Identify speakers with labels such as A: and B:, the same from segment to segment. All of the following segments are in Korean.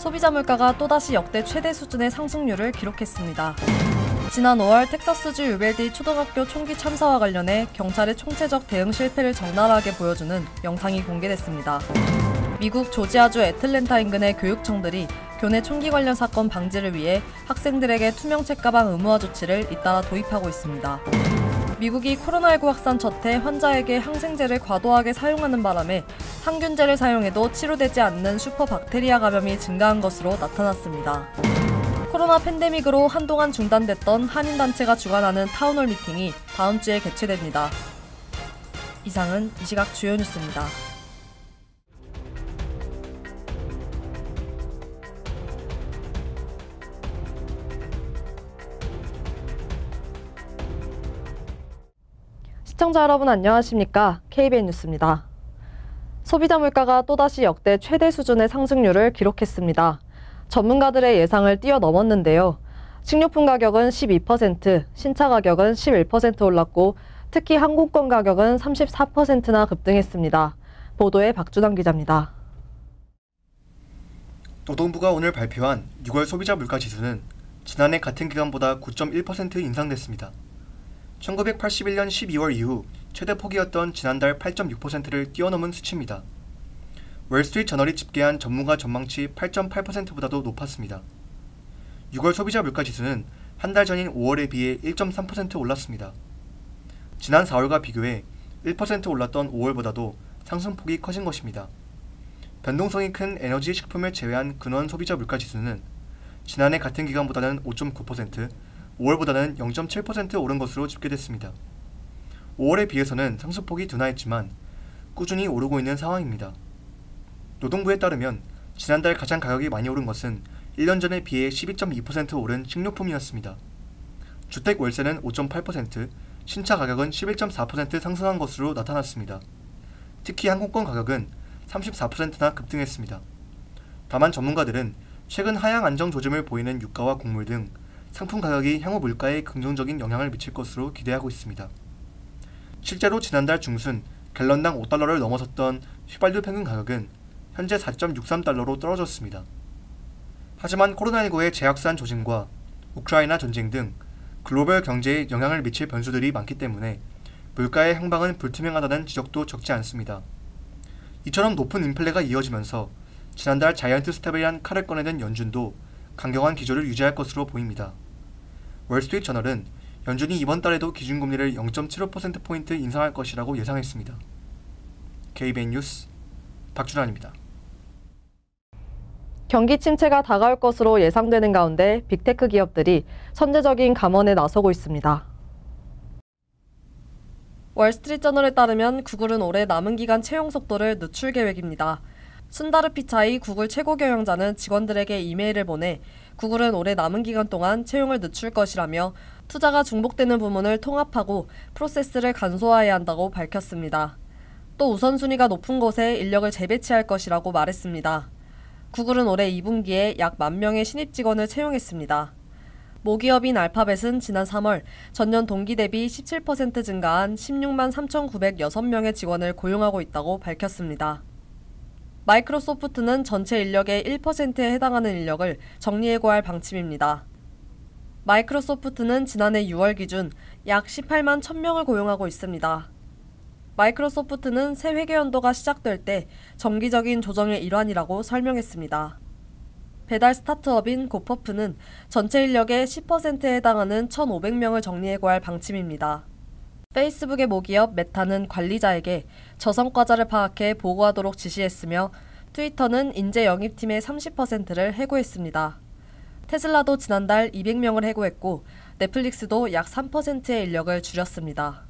A: 소비자 물가가 또다시 역대 최대 수준의 상승률을 기록했습니다. 지난 5월 텍사스주 유벨디 초등학교 총기 참사와 관련해 경찰의 총체적 대응 실패를 적나라하게 보여주는 영상이 공개됐습니다. 미국 조지아주 애틀랜타 인근의 교육청들이 교내 총기 관련 사건 방지를 위해 학생들에게 투명 책가방 의무화 조치를 잇따라 도입하고 있습니다. 미국이 코로나19 확산 첫해 환자에게 항생제를 과도하게 사용하는 바람에 항균제를 사용해도 치료되지 않는 슈퍼박테리아 감염이 증가한 것으로 나타났습니다. 코로나 팬데믹으로 한동안 중단됐던 한인단체가 주관하는 타운홀 미팅이 다음 주에 개최됩니다. 이상은 이 시각 주요 뉴스입니다. 시청자 여러분 안녕하십니까? KBN 뉴스입니다. 소비자 물가가 또다시 역대 최대 수준의 상승률을 기록했습니다. 전문가들의 예상을 뛰어넘었는데요. 식료품 가격은 12%, 신차 가격은 11% 올랐고 특히 항공권 가격은 34%나 급등했습니다. 보도에 박준환 기자입니다.
B: 노동부가 오늘 발표한 6월 소비자 물가 지수는 지난해 같은 기간보다 9.1% 인상됐습니다. 1981년 12월 이후 최대 폭이었던 지난달 8.6%를 뛰어넘은 수치입니다. 월스트리트 저널이 집계한 전문가 전망치 8.8%보다도 높았습니다. 6월 소비자 물가 지수는 한 달 전인 5월에 비해 1.3% 올랐습니다. 지난 4월과 비교해 1% 올랐던 5월보다도 상승폭이 커진 것입니다. 변동성이 큰 에너지 식품을 제외한 근원 소비자 물가 지수는 지난해 같은 기간보다는 5.9%, 5월보다는 0.7% 오른 것으로 집계됐습니다. 5월에 비해서는 상승폭이 둔화했지만 꾸준히 오르고 있는 상황입니다. 노동부에 따르면 지난달 가장 가격이 많이 오른 것은 1년 전에 비해 12.2% 오른 식료품이었습니다. 주택 월세는 5.8%, 신차 가격은 11.4% 상승한 것으로 나타났습니다. 특히 항공권 가격은 34%나 급등했습니다. 다만 전문가들은 최근 하향 안정 조짐을 보이는 유가와 곡물 등 상품 가격이 향후 물가에 긍정적인 영향을 미칠 것으로 기대하고 있습니다. 실제로 지난달 중순 갤런당 5달러를 넘어섰던 휘발유 평균 가격은 현재 4.63달러로 떨어졌습니다. 하지만 코로나19의 재확산 조짐과 우크라이나 전쟁 등 글로벌 경제에 영향을 미칠 변수들이 많기 때문에 물가의 향방은 불투명하다는 지적도 적지 않습니다. 이처럼 높은 인플레가 이어지면서 지난달 자이언트 스텝이란 칼을 꺼내는 연준도 강경한 기조를 유지할 것으로 보입니다. 월스트리트 저널은 연준이 이번 달에도 기준금리를 0.75%포인트 인상할 것이라고 예상했습니다. KBN 뉴스 박준환입니다.
A: 경기 침체가 다가올 것으로 예상되는 가운데 빅테크 기업들이 선제적인 감원에 나서고 있습니다. 월스트리트 저널에 따르면 구글은 올해 남은 기간 채용 속도를 늦출 계획입니다. 순다르 피차이 구글 최고 경영자는 직원들에게 이메일을 보내 구글은 올해 남은 기간 동안 채용을 늦출 것이라며 투자가 중복되는 부문을 통합하고 프로세스를 간소화해야 한다고 밝혔습니다. 또 우선순위가 높은 곳에 인력을 재배치할 것이라고 말했습니다. 구글은 올해 2분기에 약 10,000명의 신입 직원을 채용했습니다. 모기업인 알파벳은 지난 3월 전년 동기 대비 17% 증가한 16만 3,906명의 직원을 고용하고 있다고 밝혔습니다. 마이크로소프트는 전체 인력의 1%에 해당하는 인력을 정리해고할 방침입니다. 마이크로소프트는 지난해 6월 기준 약 18만 1,000명을 고용하고 있습니다. 마이크로소프트는 새 회계연도가 시작될 때 정기적인 조정의 일환이라고 설명했습니다. 배달 스타트업인 고퍼프는 전체 인력의 10%에 해당하는 1,500명을 정리해고할 방침입니다. 페이스북의 모기업 메타는 관리자에게 저성과자를 파악해 보고하도록 지시했으며 트위터는 인재 영입팀의 30%를 해고했습니다. 테슬라도 지난달 200명을 해고했고 넷플릭스도 약 3%의 인력을 줄였습니다.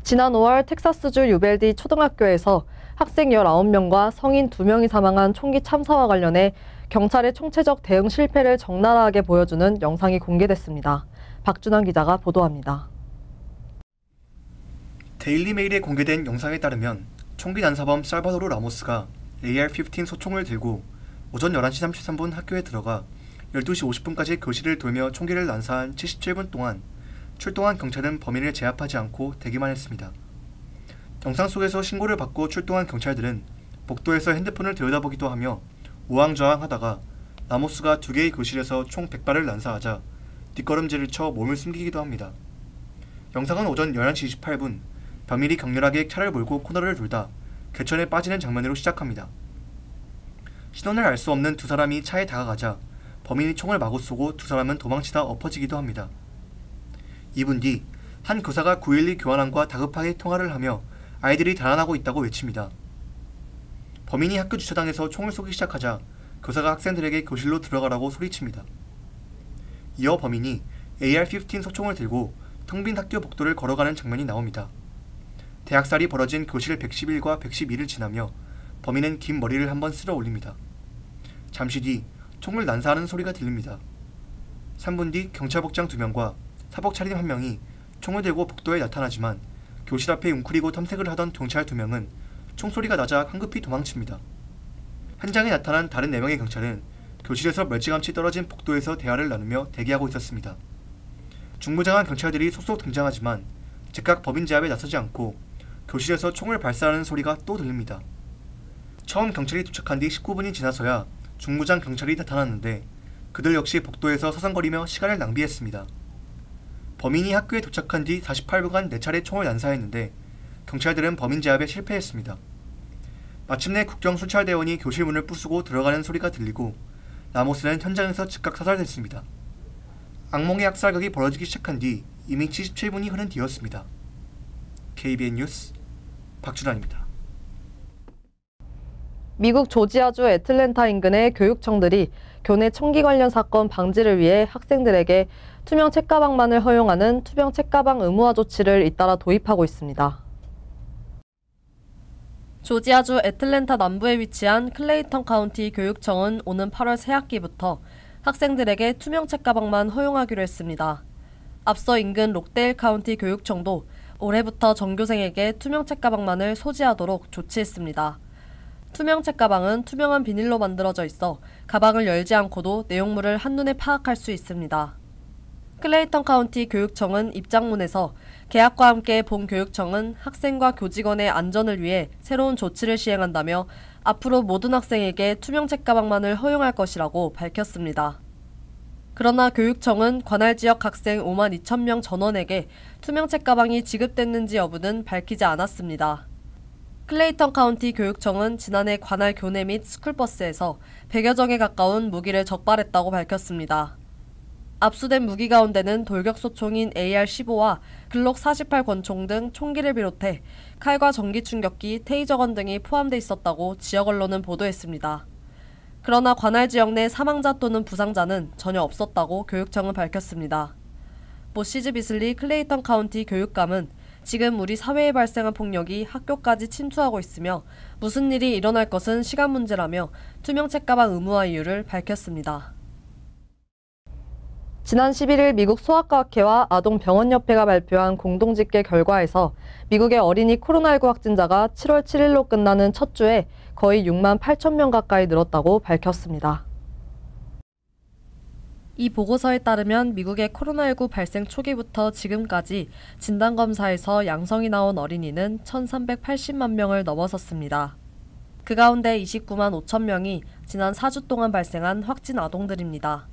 A: 지난 5월 텍사스주 유벨디 초등학교에서 학생 19명과 성인 2명이 사망한 총기 참사와 관련해 경찰의 총체적 대응 실패를 적나라하게 보여주는 영상이 공개됐습니다. 박준환 기자가 보도합니다.
B: 데일리메일에 공개된 영상에 따르면 총기 난사범 살바도르 라모스가 AR-15 소총을 들고 오전 11시 33분 학교에 들어가 12시 50분까지 교실을 돌며 총기를 난사한 77분 동안 출동한 경찰은 범인을 제압하지 않고 대기만 했습니다. 영상 속에서 신고를 받고 출동한 경찰들은 복도에서 핸드폰을 들여다보기도 하며 우왕좌왕하다가 라모스가 2개의 교실에서 총 100발을 난사하자 뒷걸음질을 쳐 몸을 숨기기도 합니다. 영상은 오전 11시 28분 범인이 격렬하게 차를 몰고 코너를 돌다 개천에 빠지는 장면으로 시작합니다. 신원을 알 수 없는 두 사람이 차에 다가가자 범인이 총을 마구 쏘고 두 사람은 도망치다 엎어지기도 합니다. 2분 뒤 한 교사가 911 교환원과 다급하게 통화를 하며 아이들이 달아나고 있다고 외칩니다. 범인이 학교 주차장에서 총을 쏘기 시작하자 교사가 학생들에게 교실로 들어가라고 소리칩니다. 이어 범인이 AR-15 소총을 들고 텅 빈 학교 복도를 걸어가는 장면이 나옵니다. 대학살이 벌어진 교실 111과 112를 지나며 범인은 긴 머리를 한번 쓸어 올립니다. 잠시 뒤 총을 난사하는 소리가 들립니다. 3분 뒤 경찰 복장 2명과 사복 차림 1명이 총을 들고 복도에 나타나지만 교실 앞에 웅크리고 탐색을 하던 경찰 2명은 총소리가 나자 황급히 도망칩니다. 현장에 나타난 다른 4명의 경찰은 교실에서 멀찌감치 떨어진 복도에서 대화를 나누며 대기하고 있었습니다. 중무장한 경찰들이 속속 등장하지만 즉각 법인 제압에 나서지 않고 교실에서 총을 발사하는 소리가 또 들립니다. 처음 경찰이 도착한 뒤 19분이 지나서야 중무장 경찰이 나타났는데 그들 역시 복도에서 서성거리며 시간을 낭비했습니다. 범인이 학교에 도착한 뒤 48분간 4차례 총을 난사했는데 경찰들은 범인 제압에 실패했습니다. 마침내 국경순찰대원이 교실 문을 부수고 들어가는 소리가 들리고 라모스는 현장에서 즉각 사살됐습니다. 악몽의 학살극이 벌어지기 시작한 뒤 이미 77분이 흐른 뒤였습니다. KBN 뉴스 박준환입니다.
A: 미국 조지아주 애틀랜타 인근의 교육청들이 교내 총기 관련 사건 방지를 위해 학생들에게 투명 책가방만을 허용하는 투명 책가방 의무화 조치를 잇따라 도입하고 있습니다. 조지아주 애틀랜타 남부에 위치한 클레이턴 카운티 교육청은 오는 8월 새학기부터 학생들에게 투명 책가방만 허용하기로 했습니다. 앞서 인근 록데일 카운티 교육청도 올해부터 전교생에게 투명 책가방만을 소지하도록 조치했습니다. 투명 책가방은 투명한 비닐로 만들어져 있어 가방을 열지 않고도 내용물을 한눈에 파악할 수 있습니다. 클레이턴 카운티 교육청은 입장문에서 개학과 함께 본 교육청은 학생과 교직원의 안전을 위해 새로운 조치를 시행한다며 앞으로 모든 학생에게 투명 책가방만을 허용할 것이라고 밝혔습니다. 그러나 교육청은 관할 지역 학생 5만 2천 명 전원에게 투명 책가방이 지급됐는지 여부는 밝히지 않았습니다. 클레이턴 카운티 교육청은 지난해 관할 교내 및 스쿨버스에서 100여 정에 가까운 무기를 적발했다고 밝혔습니다. 압수된 무기 가운데는 돌격소총인 AR-15와 글록 48 권총 등 총기를 비롯해 칼과 전기충격기, 테이저건 등이 포함돼 있었다고 지역 언론은 보도했습니다. 그러나 관할 지역 내 사망자 또는 부상자는 전혀 없었다고 교육청은 밝혔습니다. 모시즈 비슬리 클레이턴 카운티 교육감은 지금 우리 사회에 발생한 폭력이 학교까지 침투하고 있으며 무슨 일이 일어날 것은 시간 문제라며 투명 책가방 의무화 이유를 밝혔습니다. 지난 11일 미국 소아과학회와 아동병원협회가 발표한 공동집계 결과에서 미국의 어린이 코로나19 확진자가 7월 7일로 끝나는 첫 주에 거의 6만 8천 명 가까이 늘었다고 밝혔습니다. 이 보고서에 따르면 미국의 코로나19 발생 초기부터 지금까지 진단검사에서 양성이 나온 어린이는 1,380만 명을 넘어섰습니다. 그 가운데 29만 5천 명이 지난 4주 동안 발생한 확진 아동들입니다.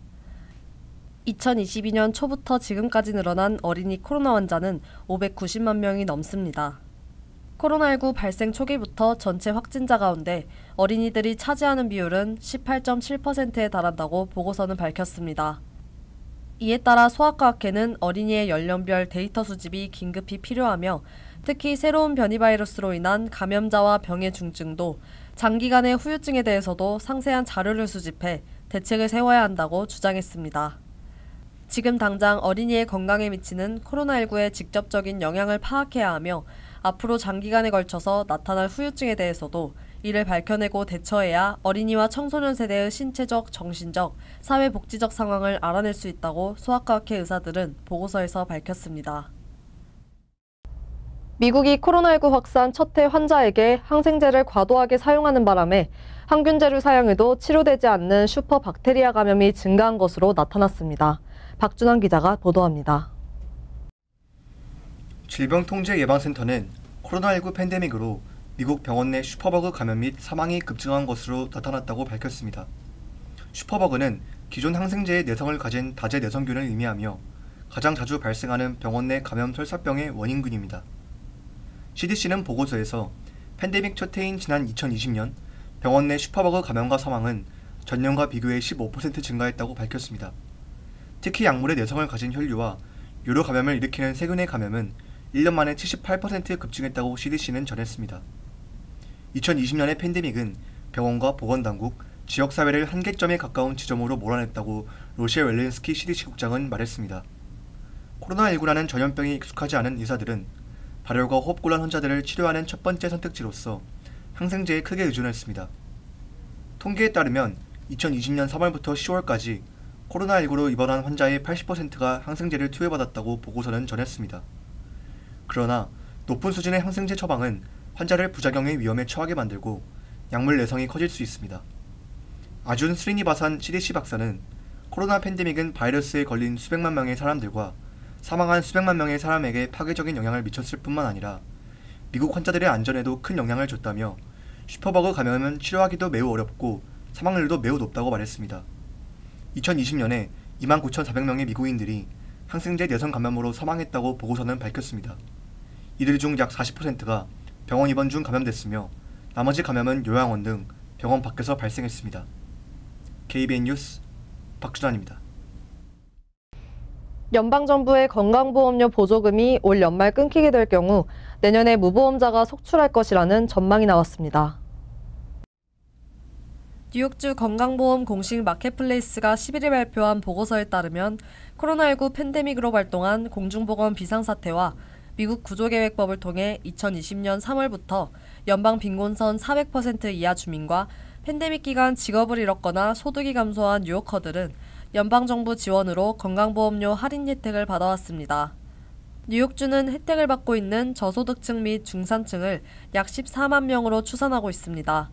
A: 2022년 초부터 지금까지 늘어난 어린이 코로나 환자는 590만 명이 넘습니다. 코로나19 발생 초기부터 전체 확진자 가운데 어린이들이 차지하는 비율은 18.7%에 달한다고 보고서는 밝혔습니다. 이에 따라 소아과학회는 어린이의 연령별 데이터 수집이 긴급히 필요하며 특히 새로운 변이 바이러스로 인한 감염자와 병의 중증도, 장기간의 후유증에 대해서도 상세한 자료를 수집해 대책을 세워야 한다고 주장했습니다. 지금 당장 어린이의 건강에 미치는 코로나19의 직접적인 영향을 파악해야 하며 앞으로 장기간에 걸쳐서 나타날 후유증에 대해서도 이를 밝혀내고 대처해야 어린이와 청소년 세대의 신체적, 정신적, 사회복지적 상황을 알아낼 수 있다고 소아과학회 의사들은 보고서에서 밝혔습니다. 미국이 코로나19 확산 첫 해 환자에게 항생제를 과도하게 사용하는 바람에 항균제를 사용해도 치료되지 않는 슈퍼박테리아 감염이 증가한 것으로 나타났습니다. 박준환 기자가 보도합니다.
B: 질병통제예방센터는 코로나19 팬데믹으로 미국 병원 내 슈퍼버그 감염 및 사망이 급증한 것으로 나타났다고 밝혔습니다. 슈퍼버그는 기존 항생제의 내성을 가진 다제 내성균을 의미하며 가장 자주 발생하는 병원 내 감염 설사병의 원인균입니다. CDC는 보고서에서 팬데믹 첫 해인 지난 2020년 병원 내 슈퍼버그 감염과 사망은 전년과 비교해 15% 증가했다고 밝혔습니다. 특히 약물의 내성을 가진 혈류와 요로 감염을 일으키는 세균의 감염은 1년 만에 78% 급증했다고 CDC는 전했습니다. 2020년의 팬데믹은 병원과 보건당국, 지역사회를 한계점에 가까운 지점으로 몰아냈다고 로시에 웰렌스키 CDC 국장은 말했습니다. 코로나19라는 전염병이 익숙하지 않은 의사들은 발열과 호흡곤란 환자들을 치료하는 첫 번째 선택지로서 항생제에 크게 의존했습니다. 통계에 따르면 2020년 3월부터 10월까지 코로나19로 입원한 환자의 80%가 항생제를 투여받았다고 보고서는 전했습니다. 그러나 높은 수준의 항생제 처방은 환자를 부작용의 위험에 처하게 만들고 약물 내성이 커질 수 있습니다. 아준 스리니바산 CDC 박사는 코로나 팬데믹은 바이러스에 걸린 수백만 명의 사람들과 사망한 수백만 명의 사람에게 파괴적인 영향을 미쳤을 뿐만 아니라 미국 환자들의 안전에도 큰 영향을 줬다며 슈퍼버그 감염은 치료하기도 매우 어렵고 사망률도 매우 높다고 말했습니다. 2020년에 29,400명의 미국인들이 항생제 내성 감염으로 사망했다고 보고서는 밝혔습니다. 이들 중 약 40%가 병원 입원 중 감염됐으며 나머지 감염은 요양원 등 병원 밖에서 발생했습니다. KBN 뉴스 박준환입니다.
A: 연방정부의 건강보험료 보조금이 올 연말 끊기게 될 경우 내년에 무보험자가 속출할 것이라는 전망이 나왔습니다. 뉴욕주 건강보험 공식 마켓플레이스가 11일 발표한 보고서에 따르면 코로나19 팬데믹으로 발동한 공중보건 비상사태와 미국 구조계획법을 통해 2020년 3월부터 연방 빈곤선 400% 이하 주민과 팬데믹 기간 직업을 잃었거나 소득이 감소한 뉴요커들은 연방정부 지원으로 건강보험료 할인 혜택을 받아왔습니다. 뉴욕주는 혜택을 받고 있는 저소득층 및 중산층을 약 14만 명으로 추산하고 있습니다.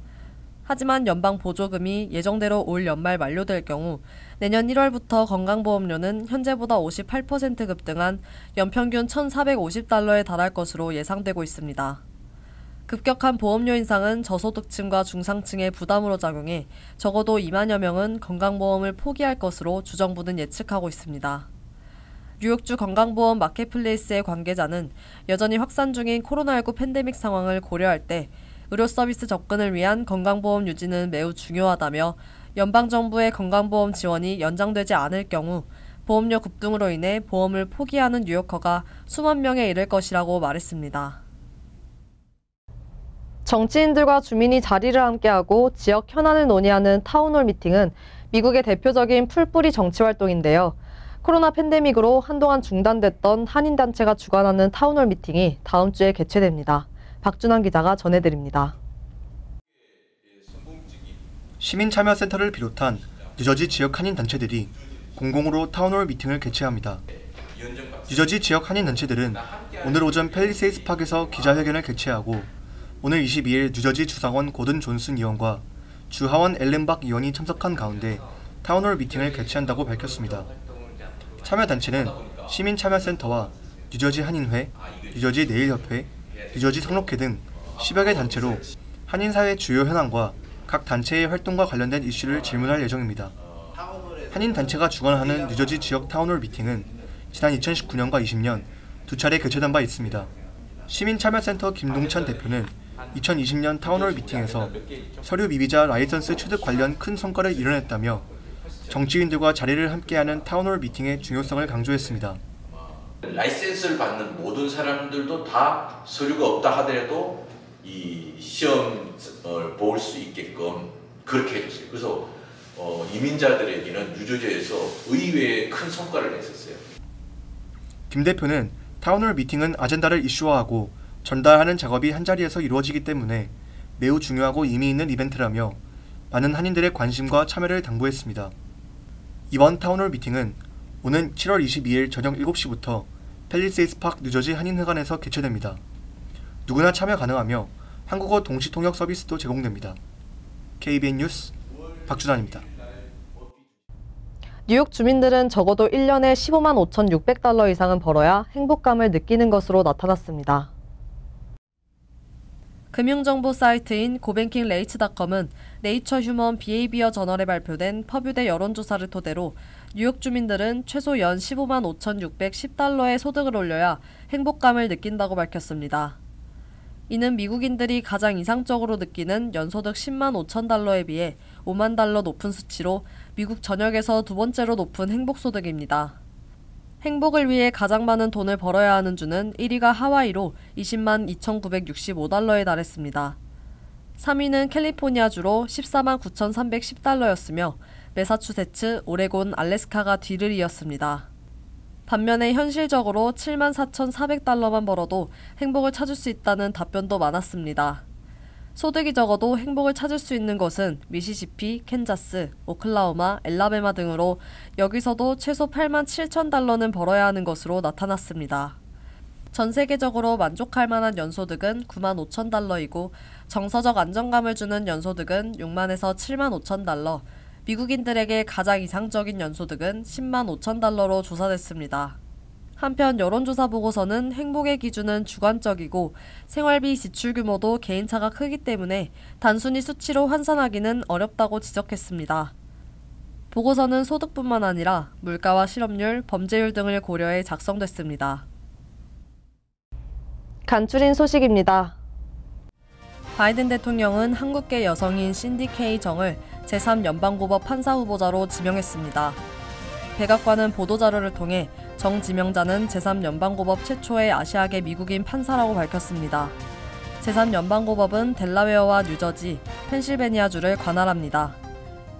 A: 하지만 연방 보조금이 예정대로 올 연말 만료될 경우 내년 1월부터 건강보험료는 현재보다 58% 급등한 연평균 1,450달러에 달할 것으로 예상되고 있습니다. 급격한 보험료 인상은 저소득층과 중상층의 부담으로 작용해 적어도 2만여 명은 건강보험을 포기할 것으로 주정부는 예측하고 있습니다. 뉴욕주 건강보험 마켓플레이스의 관계자는 여전히 확산 중인 코로나19 팬데믹 상황을 고려할 때 의료 서비스 접근을 위한 건강보험 유지는 매우 중요하다며 연방정부의 건강보험 지원이 연장되지 않을 경우 보험료 급등으로 인해 보험을 포기하는 뉴요커가 수만 명에 이를 것이라고 말했습니다. 정치인들과 주민이 자리를 함께하고 지역 현안을 논의하는 타운홀 미팅은 미국의 대표적인 풀뿌리 정치 활동인데요. 코로나 팬데믹으로 한동안 중단됐던 한인단체가 주관하는 타운홀 미팅이 다음 주에 개최됩니다. 박준환 기자가 전해드립니다.
B: 시민참여센터를 비롯한 뉴저지 지역 한인단체들이 공공으로 타운홀 미팅을 개최합니다. 뉴저지 지역 한인단체들은 오늘 오전 팰리세이드 파크에서 기자회견을 개최하고 오늘 22일 뉴저지 주상원 고든 존슨 의원과 주하원 앨런 박 의원이 참석한 가운데 타운홀 미팅을 개최한다고 밝혔습니다. 참여단체는 시민참여센터와 뉴저지 한인회, 뉴저지 네일협회, 뉴저지 상록회 등 10여 개 단체로 한인사회 주요 현안과 각 단체의 활동과 관련된 이슈를 질문할 예정입니다. 한인단체가 주관하는 뉴저지 지역 타운홀 미팅은 지난 2019년과 20년 두 차례 개최된 바 있습니다. 시민참여센터 김동찬 대표는 2020년 타운홀 미팅에서 서류 미비자 라이선스 취득 관련 큰 성과를 이뤄냈다며 정치인들과 자리를 함께하는 타운홀 미팅의 중요성을 강조했습니다.
C: 라이센스를 받는 모든 사람들도 다 서류가 없다 하더라도 이 시험을 볼 수 있게끔 그렇게 해줬어요. 그래서 이민자들에게는 뉴저지에서 의외의 큰 성과를 냈었어요.
B: 김 대표는 타운홀 미팅은 아젠다를 이슈화하고 전달하는 작업이 한자리에서 이루어지기 때문에 매우 중요하고 의미 있는 이벤트라며 많은 한인들의 관심과 참여를 당부했습니다. 이번 타운홀 미팅은 오는 7월 22일 저녁 7시부터 팰리세이드 파크 뉴저지 한인회관에서 개최됩니다. 누구나 참여 가능하며 한국어 동시통역 서비스도 제공됩니다. KBN 뉴스 박준환입니다.
A: 뉴욕 주민들은 적어도 1년에 15만 5,600달러 이상은 벌어야 행복감을 느끼는 것으로 나타났습니다. 금융정보 사이트인 고뱅킹레이츠닷컴은 네이처 휴먼 비헤이비어 저널에 발표된 퍼뷰대 여론조사를 토대로 뉴욕 주민들은 최소 연 15만 5,610달러의 소득을 올려야 행복감을 느낀다고 밝혔습니다. 이는 미국인들이 가장 이상적으로 느끼는 연소득 10만 5천 달러에 비해 5만 달러 높은 수치로 미국 전역에서 두 번째로 높은 행복소득입니다. 행복을 위해 가장 많은 돈을 벌어야 하는 주는 1위가 하와이로 20만 2,965달러에 달했습니다. 3위는 캘리포니아주로 14만 9,310달러였으며 매사추세츠, 오레곤, 알래스카가 뒤를 이었습니다. 반면에 현실적으로 7만 4,400달러만 벌어도 행복을 찾을 수 있다는 답변도 많았습니다. 소득이 적어도 행복을 찾을 수 있는 곳은 미시시피, 캔자스, 오클라호마, 엘라베마 등으로 여기서도 최소 8만 7천 달러는 벌어야 하는 것으로 나타났습니다. 전 세계적으로 만족할 만한 연소득은 9만 5천 달러이고 정서적 안정감을 주는 연소득은 6만에서 7만 5천 달러, 미국인들에게 가장 이상적인 연소득은 10만 5천 달러로 조사됐습니다. 한편 여론조사 보고서는 행복의 기준은 주관적이고 생활비 지출 규모도 개인차가 크기 때문에 단순히 수치로 환산하기는 어렵다고 지적했습니다. 보고서는 소득뿐만 아니라 물가와 실업률, 범죄율 등을 고려해 작성됐습니다. 간추린 소식입니다. 바이든 대통령은 한국계 여성인 신디 K 정을 제3연방고법 판사 후보자로 지명했습니다. 백악관은 보도자료를 통해 정 지명자는 제3연방고법 최초의 아시아계 미국인 판사라고 밝혔습니다. 제3연방고법은 델라웨어와 뉴저지, 펜실베니아주를 관할합니다.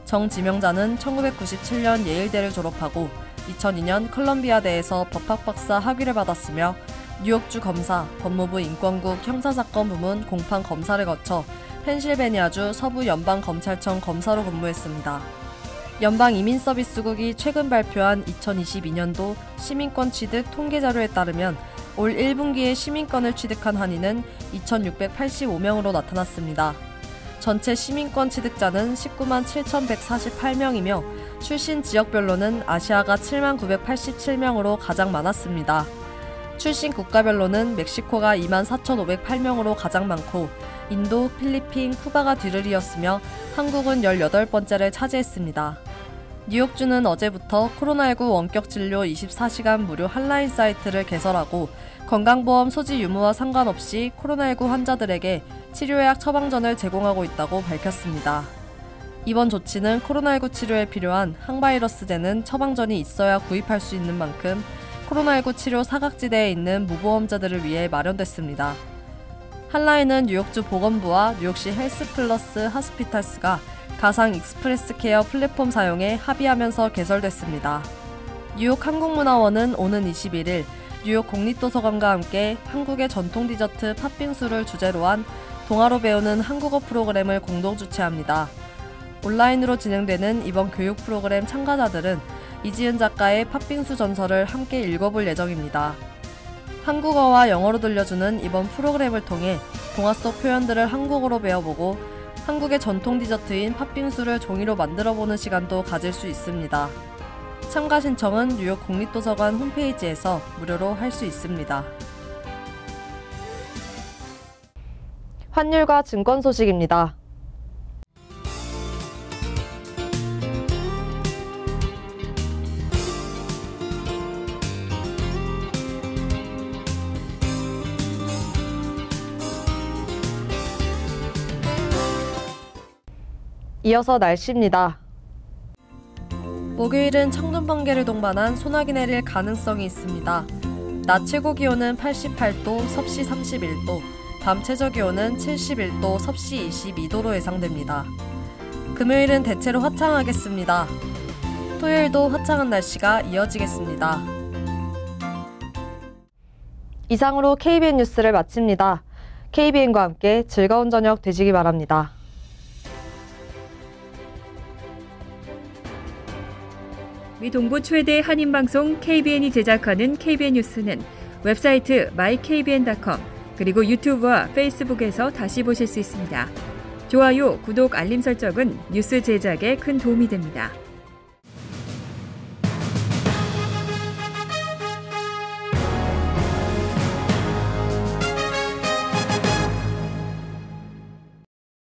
A: 정 지명자는 1997년 예일대를 졸업하고 2002년 컬럼비아대에서 법학박사 학위를 받았으며 뉴욕주 검사, 법무부 인권국 형사사건 부문 공판 검사를 거쳐 펜실베니아주 서부연방검찰청 검사로 근무했습니다. 연방이민서비스국이 최근 발표한 2022년도 시민권 취득 통계자료에 따르면 올 1분기에 시민권을 취득한 한인은 2,685명으로 나타났습니다. 전체 시민권 취득자는 19만 7,148명이며 출신 지역별로는 아시아가 7만 987명으로 가장 많았습니다. 출신 국가별로는 멕시코가 2만 4,508명으로 가장 많고 인도, 필리핀, 쿠바가 뒤를 이었으며 한국은 18번째를 차지했습니다. 뉴욕주는 어제부터 코로나19 원격 진료 24시간 무료 한라인 사이트를 개설하고 건강보험 소지 유무와 상관없이 코로나19 환자들에게 치료약 처방전을 제공하고 있다고 밝혔습니다. 이번 조치는 코로나19 치료에 필요한 항바이러스제는 처방전이 있어야 구입할 수 있는 만큼 코로나19 치료 사각지대에 있는 무보험자들을 위해 마련됐습니다. 한라인은 뉴욕주 보건부와 뉴욕시 헬스플러스 하스피탈스가 가상 익스프레스 케어 플랫폼 사용에 합의하면서 개설됐습니다. 뉴욕 한국문화원은 오는 21일 뉴욕 공립도서관과 함께 한국의 전통 디저트 팥빙수를 주제로 한 동화로 배우는 한국어 프로그램을 공동 주최합니다. 온라인으로 진행되는 이번 교육 프로그램 참가자들은 이지은 작가의 팥빙수 전설을 함께 읽어볼 예정입니다. 한국어와 영어로 들려주는 이번 프로그램을 통해 동화 속 표현들을 한국어로 배워보고 한국의 전통 디저트인 팥빙수를 종이로 만들어보는 시간도 가질 수 있습니다. 참가 신청은 뉴욕 공립도서관 홈페이지에서 무료로 할 수 있습니다. 환율과 증권 소식입니다. 이어서 날씨입니다. 목요일은 청둔 번개를 동반한 소나기 내릴 가능성이 있습니다. 낮 최고 기온은 88도, 섭씨 31도, 밤 최저 기온은 71도, 섭씨 22도로 예상됩니다. 금요일은 대체로 화창하겠습니다. 토요일도 화창한 날씨가 이어지겠습니다. 이상으로 KBN 뉴스를 마칩니다. KBN과 함께 즐거운 저녁 되시기 바랍니다.
D: 미 동부 최대 한인방송 KBN이 제작하는 KBN 뉴스는 웹사이트 mykbn.com 그리고 유튜브와 페이스북에서 다시 보실 수 있습니다. 좋아요, 구독, 알림 설정은 뉴스 제작에 큰 도움이 됩니다.